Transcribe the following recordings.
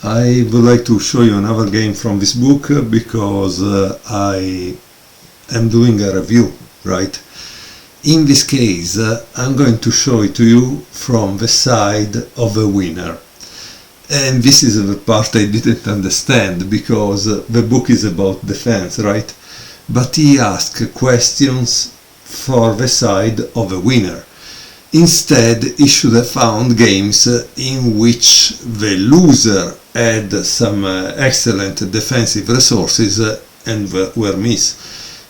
I would like to show you another game from this book because I am doing a review, right? In this case, I'm going to show it to you from the side of the winner. And this is the part I didn't understand because the book is about defense, right? But he asked questions for the side of the winner. Instead, he should have found games in which the loser had some excellent defensive resources and were missed.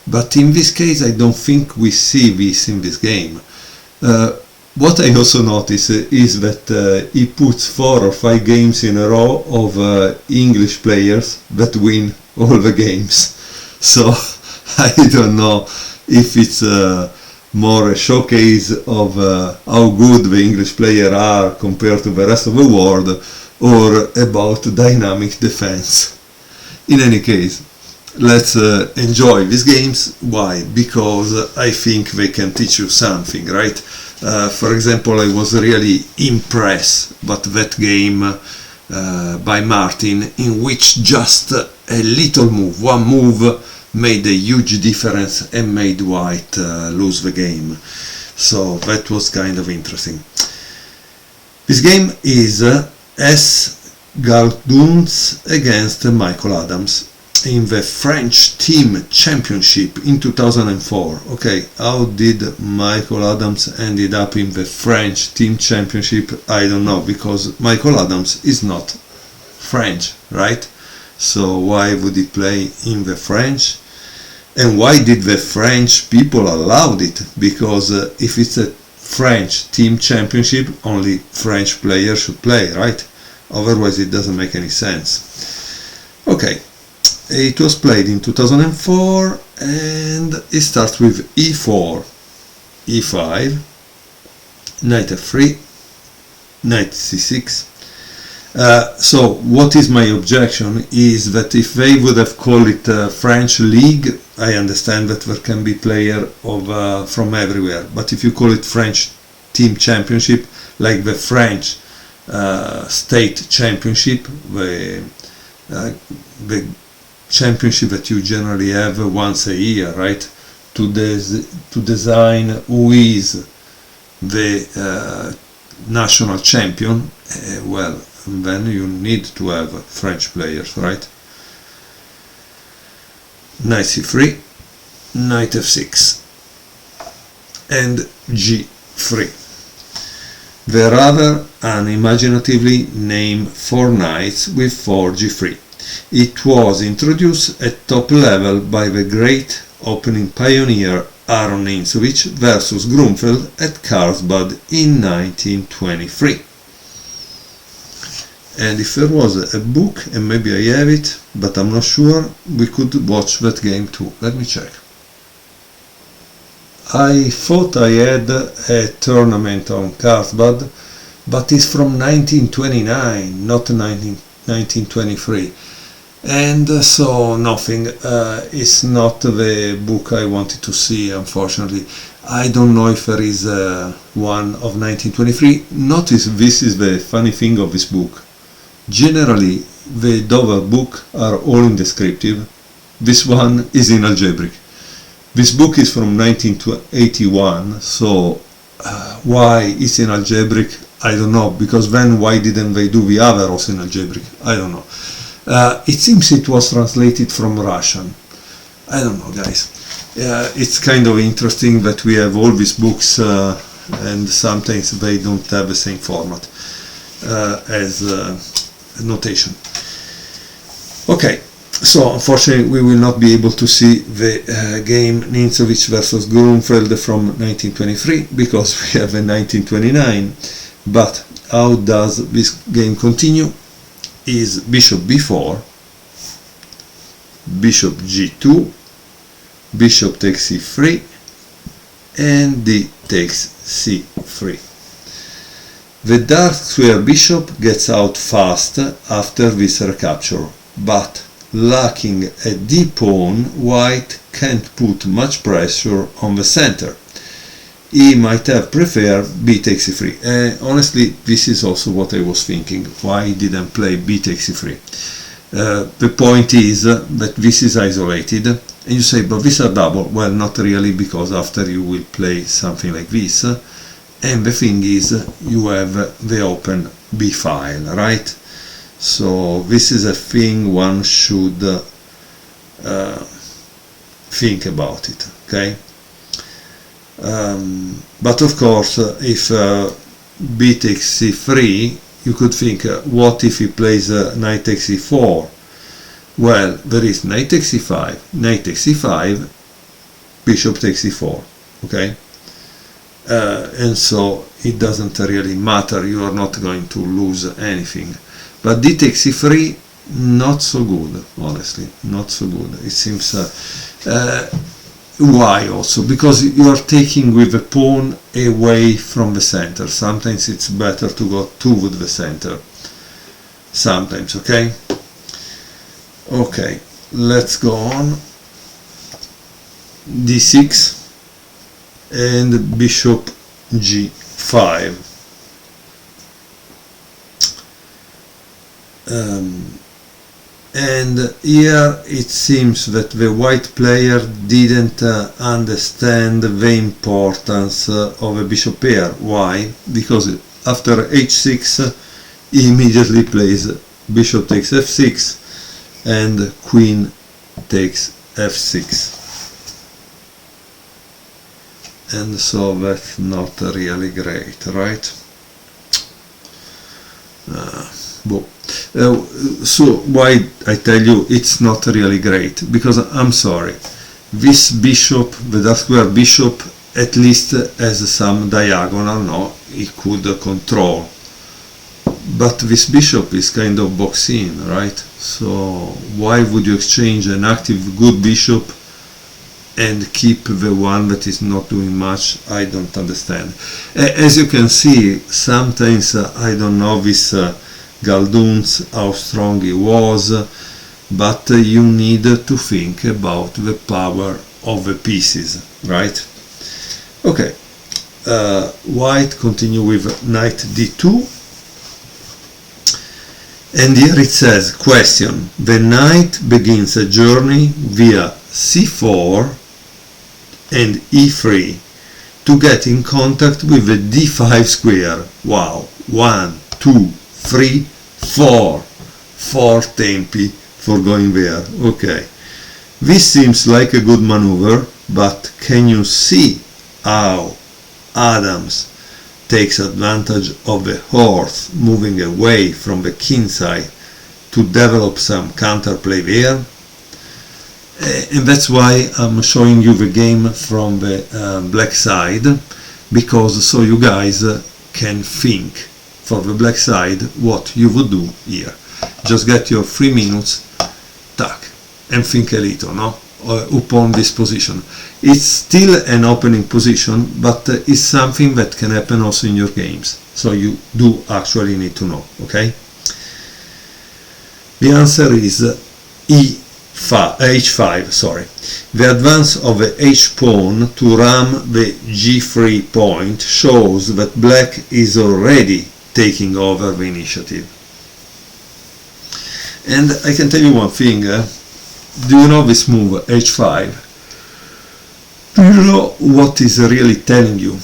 But in this case, I don't think we see this in this game. What I also notice is that he puts 4 or 5 games in a row of English players that win all the games. So I don't know if it's more a showcase of how good the English players are compared to the rest of the world, or about dynamic defense. In any case, let's enjoy these games. Why? Because I think they can teach you something, right? For example, I was really impressed by that game by Martin, in which just a little move, one move, made a huge difference and made White lose the game. So that was kind of interesting. This game is S. Galduns against Michael Adams in the French Team Championship in 2004. Okay, how did Michael Adams ended up in the French Team Championship? I don't know, because Michael Adams is not French, right? So why would he play in the French? And why did the French people allow it? Because if it's a French team championship, only French players should play, right? Otherwise it doesn't make any sense. Okay, it was played in 2004 and it starts with e4, e5, knight f3, knight c6. So what is my objection is that if they would have called it French League, I understand that there can be players from everywhere, but if you call it French Team Championship, like the French State Championship, the championship that you generally have once a year, right? To design who is the national champion, well, then you need to have French players, right? Knight c3, knight f6, and g3. They rather unimaginatively name 4 knights with 4 g3. It was introduced at top level by the great opening pioneer Aaron Ninzovich versus Grunfeld at Carlsbad in 1923. And if there was a book, and maybe I have it, but I'm not sure, we could watch that game too. Let me check. I thought I had a tournament on Carlsbad, but it's from 1929, not 1923. And so nothing, it's not the book I wanted to see, unfortunately. I don't know if there is one of 1923. Notice this is the funny thing of this book. Generally, the Dover book are all in descriptive. This one is in algebraic. This book is from 1981, so why it's in algebraic, I don't know, because then why didn't they do the other also in algebraic? I don't know. It seems it was translated from Russian. I don't know, guys. It's kind of interesting that we have all these books and sometimes they don't have the same format as notation. Okay, so unfortunately we will not be able to see the game Ninzovich versus Grunfeld from 1923 because we have a 1929. But how does this game continue? Is bishop b4, bishop g2, bishop takes c3, and d takes c3. The dark square bishop gets out fast after this recapture, but lacking a d pawn, white can't put much pressure on the center. he might have preferred b takes c3. Honestly, this is also what I was thinking. Why he didn't play b takes c3? The point is that this is isolated, and you say, but these are double. Well, not really, because after you will play something like this, and the thing is, you have the open b file, right? So this is a thing one should think about it, okay? But of course, if b takes c3, you could think, what if he plays knight takes c4? Well, there is knight takes c5, knight takes c5, bishop takes c4, okay? And so it doesn't really matter, you are not going to lose anything. But d takes c3, not so good, honestly, not so good. It seems, why also? Because you are taking with the pawn away from the center. Sometimes it's better to go toward the center, sometimes, okay? Okay, let's go on. d6 and bishop g5. And here it seems that the white player didn't understand the importance of a bishop pair. Why? Because after h6 he immediately plays bishop takes f6 and queen takes f6. And so that's not really great, right? So why I tell you it's not really great? Because I'm sorry, this bishop, the dark square bishop, at least has some diagonal, no, he could control. But this bishop is kind of boxed in, right? So why would you exchange an active good bishop and keep the one that is not doing much? I don't understand. As you can see, sometimes I don't know this Galduns, how strong he was, but you need to think about the power of the pieces, right? Okay, white continue with knight d2, and here it says, question, the knight begins a journey via c4 and e3 to get in contact with the d5 square. Wow, 1, 2, 3, 4 tempi for going there. Okay, this seems like a good maneuver, but can you see how Adams takes advantage of the horse moving away from the king side to develop some counterplay there? And that's why I'm showing you the game from the black side, because so you guys can think for the black side what you would do here. Just get your 3 minutes, tack, and think a little, no? Upon this position. It's still an opening position, but it's something that can happen also in your games. So you do actually need to know, okay? The answer is h5, sorry. The advance of the h pawn to ram the g3 point shows that black is already taking over the initiative. And I can tell you one thing, do you know this move, h5? Do you know what is really telling you?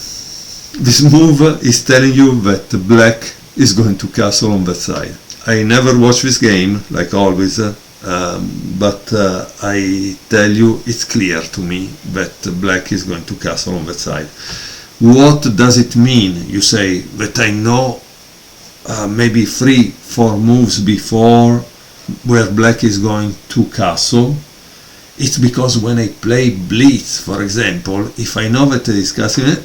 This move is telling you that black is going to castle on that side. I never watch this game, like always, but I tell you it's clear to me that black is going to castle on that side. What does it mean? You say that I know maybe 3-4 moves before where black is going to castle. It's because when I play blitz, for example, if I know that it is castling,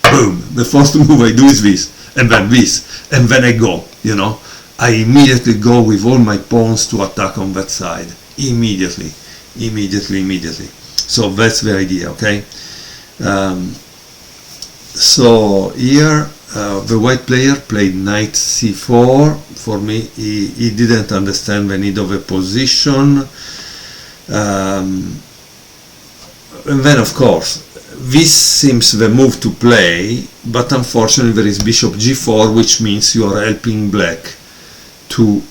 boom, the first move I do is this, and then this, and then I go, you know. I immediately go with all my pawns to attack on that side. Immediately. So that's the idea, okay? So here the white player played knight c4. For me, he didn't understand the need of a position. And then, of course, this seems the move to play, but unfortunately there is bishop g4, which means you are helping black to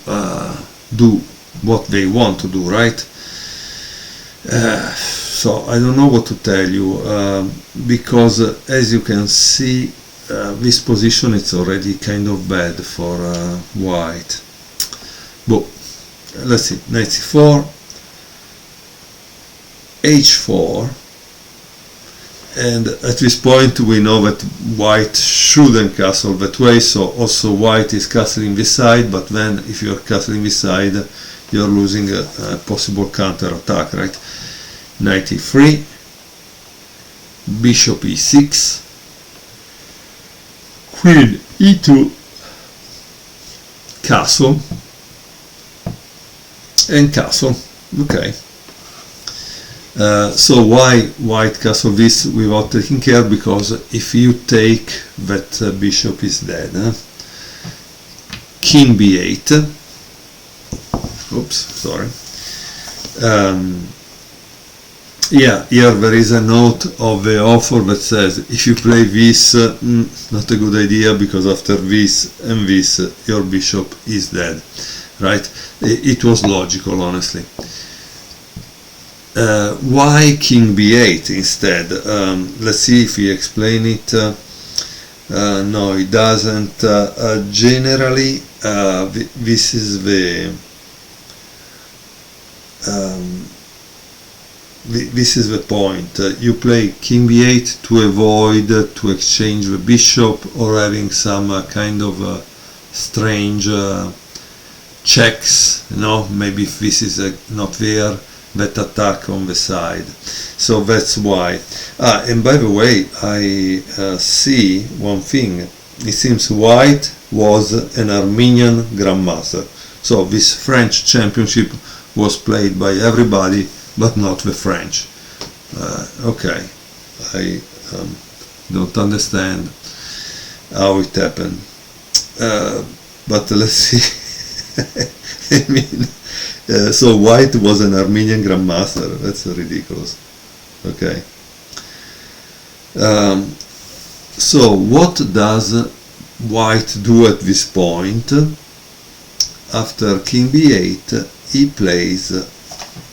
do what they want to do, right? So I don't know what to tell you, because as you can see, this position is already kind of bad for white. But let's see, knight c4, h4, and at this point we know that white shouldn't castle that way, so also white is castling this side, but then if you're castling this side you're losing a possible counter attack, right? Knight e3, bishop e6, queen e2, castle, and castle. Okay. So why white castle this without taking care? Because if you take that bishop is dead. King b8. Oops, sorry. Yeah, here there is a note of the author that says if you play this, not a good idea, because after this and this your bishop is dead, right? It was logical, honestly. Why king b8 instead? Let's see if he explain it. No, he doesn't. Generally, this is the this is the point. You play king b8 to avoid to exchange the bishop or having some kind of strange checks. You know, maybe if this is not there, that attack on the side. So that's why. And by the way, I see one thing. It seems white was an Armenian grandmaster. So this French championship was played by everybody, but not the French. Okay, I don't understand how it happened. But let's see. I mean, so white was an Armenian grandmaster. That's ridiculous. Okay. So what does white do at this point? After king b8, he plays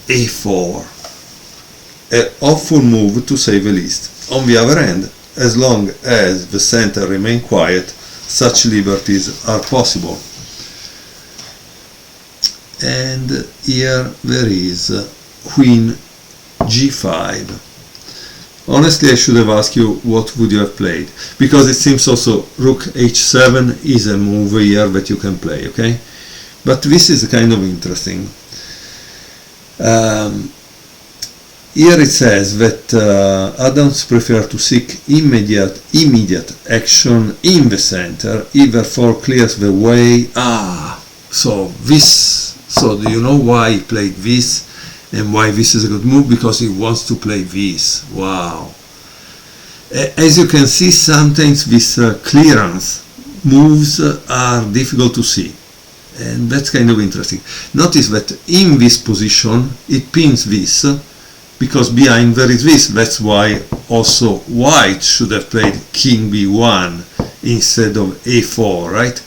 a4. An awful move, to say the least. On the other hand, as long as the center remains quiet, such liberties are possible. And here there is queen g5. Honestly, I should have asked you what would you have played, because it seems also rook h7 is a move here that you can play, okay? But this is kind of interesting. Here it says that Adams prefer to seek immediate action in the center, he therefore clears the way. So do you know why he played this and why this is a good move? Because he wants to play this. Wow. As you can see, sometimes these clearance moves are difficult to see, and that's kind of interesting. Notice that in this position it pins this, because behind there is this. That's why also white should have played king b1 instead of a4, right?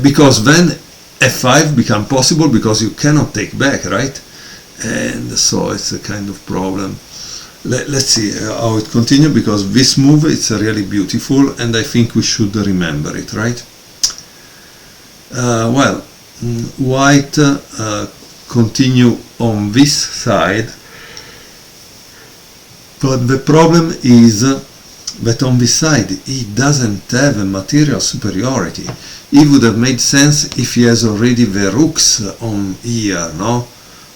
Because then f5 become possible, because you cannot take back, right? And so it's a kind of problem. Let's see how it continues, because this move is really beautiful and I think we should remember it, right? Well, white continue on this side, but the problem is that on this side he doesn't have a material superiority. It would have made sense if he has already the rooks on here, no?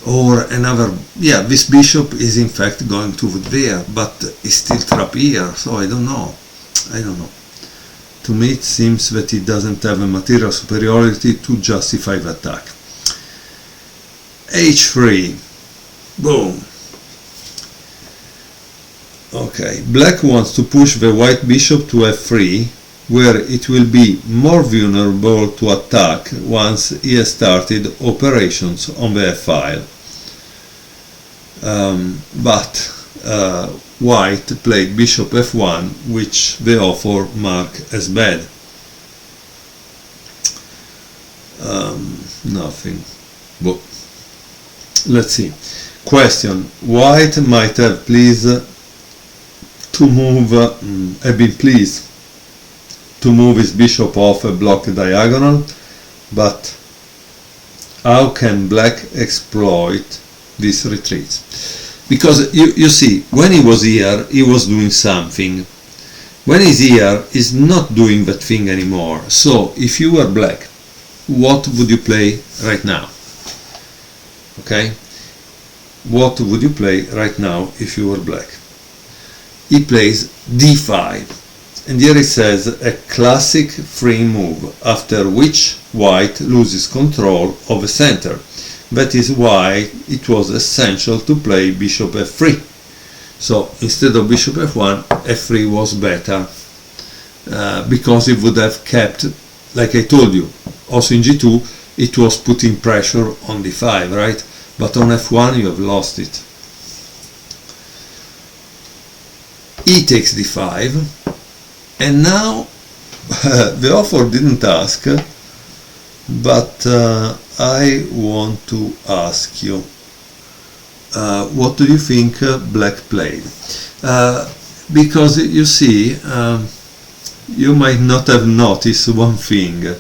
Or another, yeah, this bishop is in fact going to there, but it's still trapped here, so I don't know. To me it seems that he doesn't have a material superiority to justify the attack. h3, boom. Okay, black wants to push the white bishop to f3, where it will be more vulnerable to attack once he has started operations on the f file. But white played bishop f1, which the author marked as bad. Nothing. But let's see. Question: white might have pleased to move, have been pleased to move his bishop off a block diagonal, but how can black exploit these retreats? Because you see, when he was here, he was doing something. When he's here, he's not doing that thing anymore. So if you were black, what would you play right now? Okay? What would you play right now if you were black? He plays d5. And here it says a classic free move, after which white loses control of the center. That is why it was essential to play bishop f3. So instead of bishop f1, f3 was better, because it would have kept, like I told you, also in g2 it was putting pressure on d5, right? But on f1 you have lost it. E takes d5, and now the author didn't ask, but I want to ask you, what do you think black played? Because you see, you might not have noticed one thing,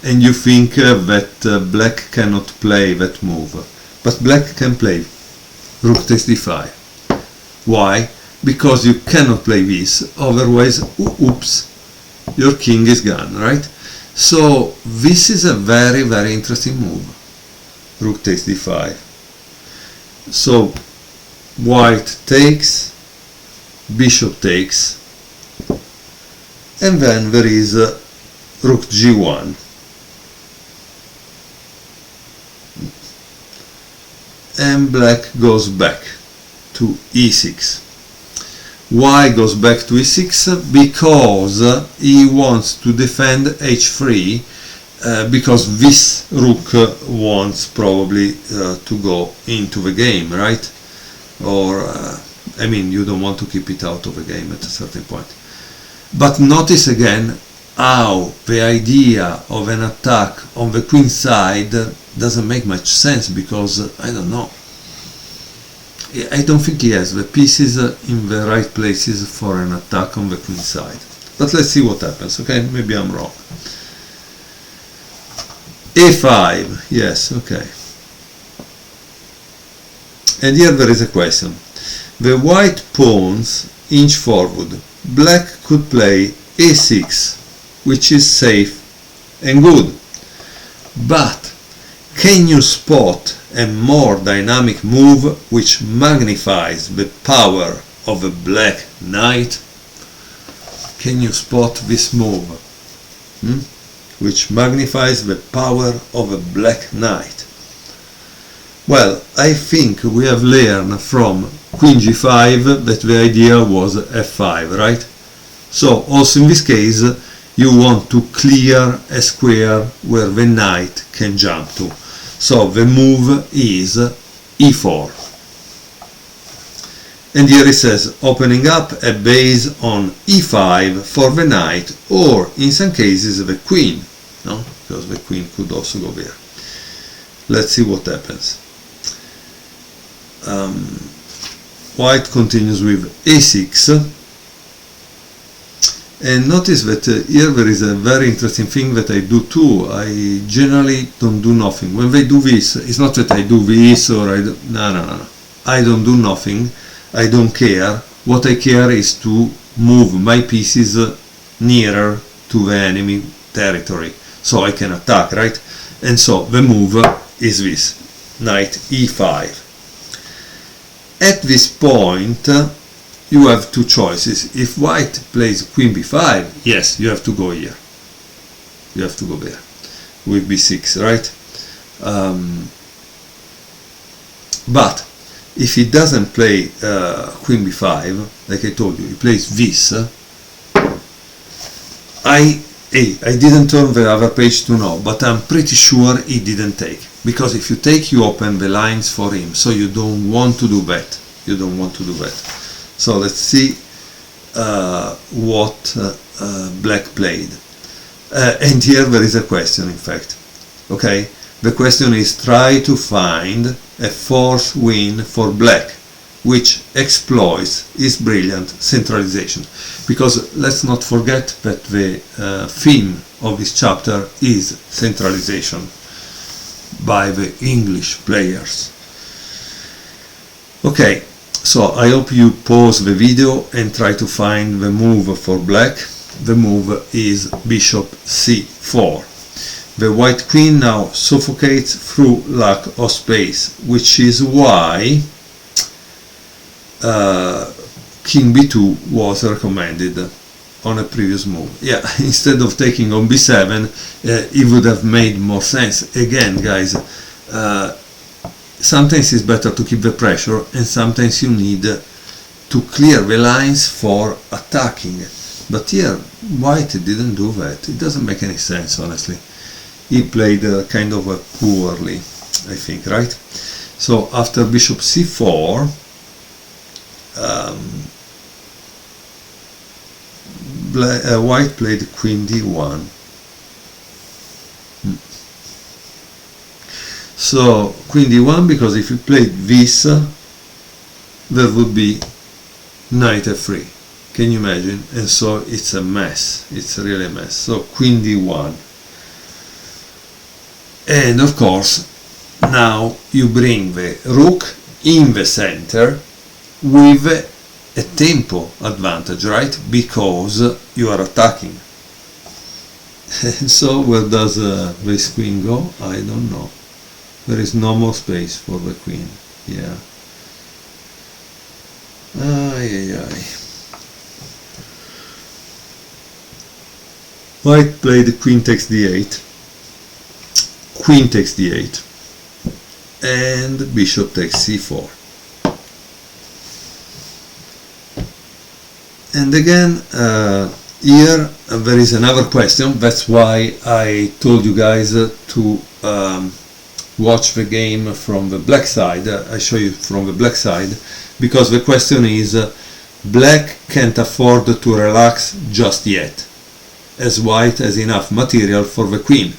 and you think that black cannot play that move, but black can play rook takes d5. Why? Because you cannot play this, otherwise, oops, your king is gone, right? So this is a very, very interesting move, rook takes d5. So white takes, bishop takes, and then there is rook g1. And black goes back to e6. Why goes back to e6? Because he wants to defend h3, because this rook wants probably to go into the game, right? Or, I mean, you don't want to keep it out of the game at a certain point. But notice again how the idea of an attack on the queen side doesn't make much sense, because, I don't know, I don't think he has the pieces in the right places for an attack on the queen side. But let's see what happens, okay? Maybe I'm wrong. a5, yes, okay. And here there is a question. The white pawns inch forward. Black could play a6, which is safe and good. But can you spot a more dynamic move which magnifies the power of a black knight? Can you spot this move? Which magnifies the power of a black knight? Well, I think we have learned from queen g5 that the idea was f5, right? So also in this case you want to clear a square where the knight can jump to. So the move is e4. And here it says opening up a base on e5 for the knight, or in some cases the queen, no? Because the queen could also go there. Let's see what happens. White continues with a6. And notice that here there is a very interesting thing that I do too. I generally don't do nothing. When they do this, it's not that I do this or I do, no. I don't do nothing. I don't care. What I care is to move my pieces nearer to the enemy territory, so I can attack, right? And so the move is this, knight e5. At this point, you have two choices. If white plays queen b5, yes, you have to go here. You have to go there with b6, right? But if he doesn't play queen b5, like I told you, he plays this, I didn't turn the other page to know, but I'm pretty sure he didn't take. Because if you take, you open the lines for him, so you don't want to do that. You don't want to do that. So let's see what black played. And here there is a question, in fact. Okay, the question is, try to find a fourth win for black which exploits his brilliant centralization, because let's not forget that the theme of this chapter is centralization by the English players. Okay, so I hope you pause the video and try to find the move for black. The move is bishop c4. The white queen now suffocates through lack of space, which is why king b2 was recommended on a previous move. Yeah, instead of taking on b7, it would have made more sense. Again, guys, sometimes it's better to keep the pressure, and sometimes you need to clear the lines for attacking. But here, white didn't do that. It doesn't make any sense, honestly. He played kind of poorly, I think, right? So after bishop c4, white played queen d1. So queen d1, because if you played this, there would be knight f3. Can you imagine? And so it's a mess. It's really a mess. So queen d1. And of course, now you bring the rook in the center with a tempo advantage, right? Because you are attacking. So where does this queen go? I don't know. There is no more space for the queen. Yeah. Ay, ay, ay. White played queen takes d8. Queen takes d8. And bishop takes c4. And again, here there is another question. That's why I told you guys to watch the game from the black side. I show you from the black side, because the question is, black can't afford to relax just yet, as white has enough material for the queen.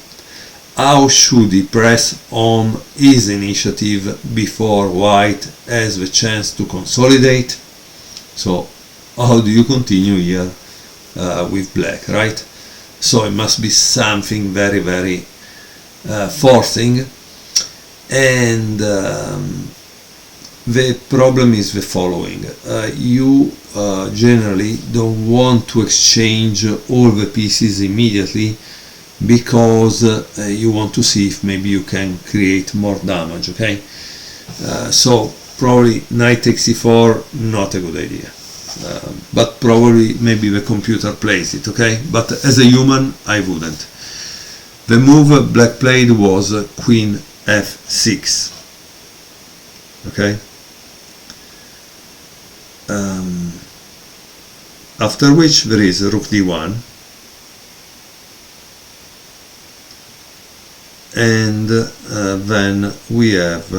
How should he press on his initiative before white has the chance to consolidate? So how do you continue here with black, right? So it must be something very, very forcing. And the problem is the following. You generally don't want to exchange all the pieces immediately, because you want to see if maybe you can create more damage, okay? So probably knight takes c4, not a good idea. But probably maybe the computer plays it, okay? But as a human, I wouldn't. The move black played was queen f6, okay? After which there is rook d1, and then we have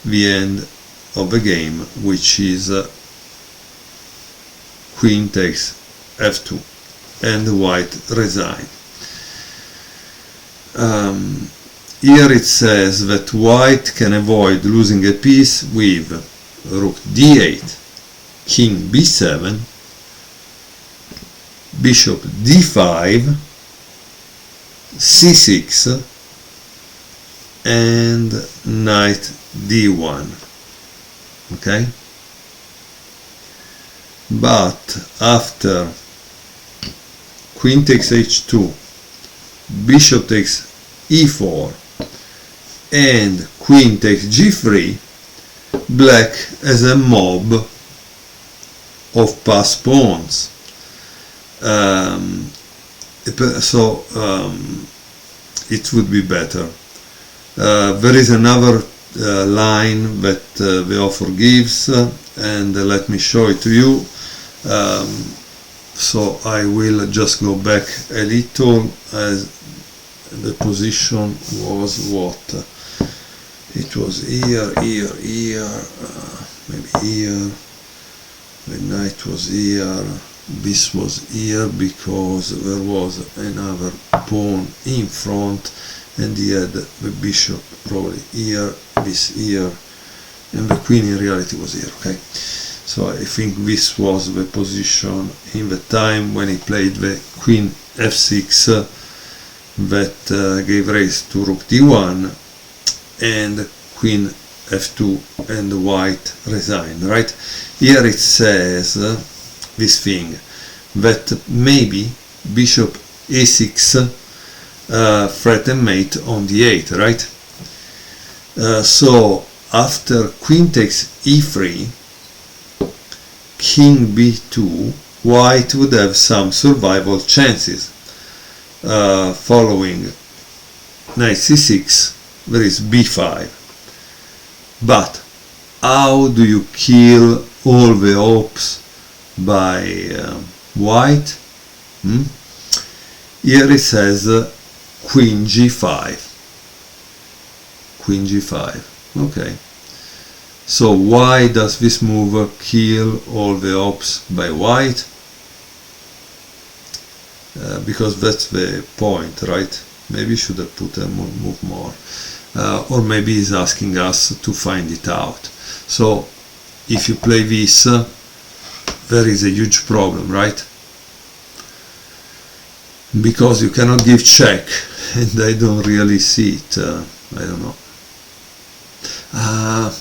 the end of the game, which is queen takes f2, and white resign. Here it says that white can avoid losing a piece with rook d8, king b7, bishop d5, c6, and knight d1. Okay? But after queen takes h2, bishop takes e4, and queen takes g3, black has a mob of passed pawns. It would be better. There is another line that the author gives, and let me show it to you. So I will just go back a little, as the position was what? It was here, here, here. maybe here, the knight was here, this was here because there was another pawn in front, and he had the bishop probably here, this here, and the queen in reality was here. Okay, so I think this was the position in the time when he played the queen f6 that gave rise to rook d1 and queen f2, and the white resigned, right? Here it says this thing, that maybe bishop a6 threat and mate on d8, right? So after queen takes e3, king b2, white would have some survival chances. Following knight c6, there is b5. But how do you kill all the hopes by white? Here it says queen g5. Queen g5. Okay. So why does this move kill all the hopes by white? Because that's the point, right? Maybe should have put a move more. Or maybe he's asking us to find it out. So if you play this, there is a huge problem, right? Because you cannot give check, and I don't really see it. I don't know.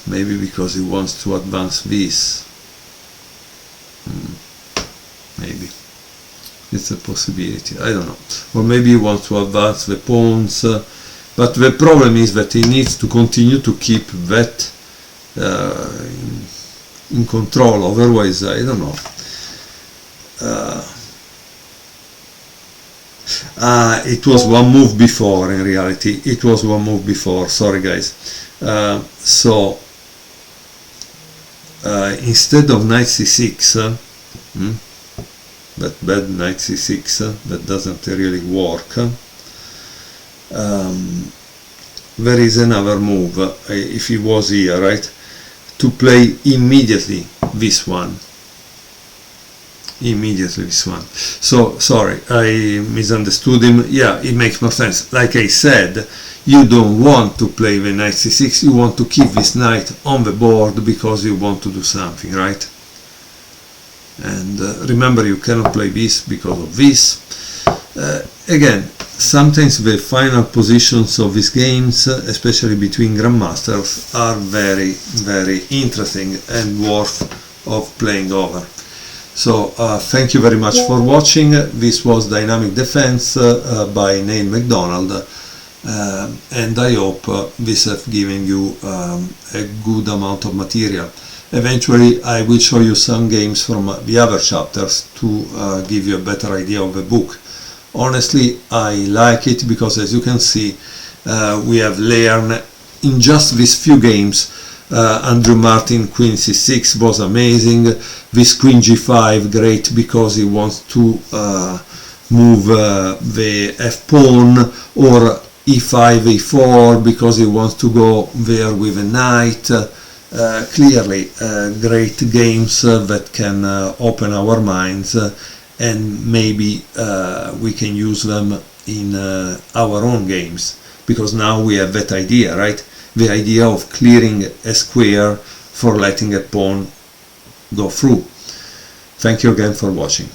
Maybe because he wants to advance this. Maybe. It's a possibility, I don't know. Or maybe he wants to advance the pawns, but the problem is that he needs to continue to keep that in control, otherwise I don't know. It was one move before, in reality. It was one move before, sorry guys. So instead of knight c6, that bad knight c6, that doesn't really work, there is another move, if he was here, right, to play immediately this one. Immediately this one. So sorry, I misunderstood him. Yeah, it makes more sense. Like I said, you don't want to play the knight c6, you want to keep this knight on the board because you want to do something, right? And remember, you cannot play this because of this. Again, sometimes the final positions of these games, especially between grandmasters, are very, very interesting and worth of playing over. So thank you very much for watching. This was Dynamic Defense by Neil McDonald, and I hope this has given you a good amount of material. Eventually I will show you some games from the other chapters to give you a better idea of the book. Honestly, I like it because, as you can see, we have learned in just these few games. Andrew Martin queen c6 was amazing. This queen g5, great, because he wants to move the f pawn, or e5 e4 because he wants to go there with a knight. Clearly great games that can open our minds, and maybe we can use them in our own games, because now we have that idea, right? The idea of clearing a square for letting a pawn go through. Thank you again for watching.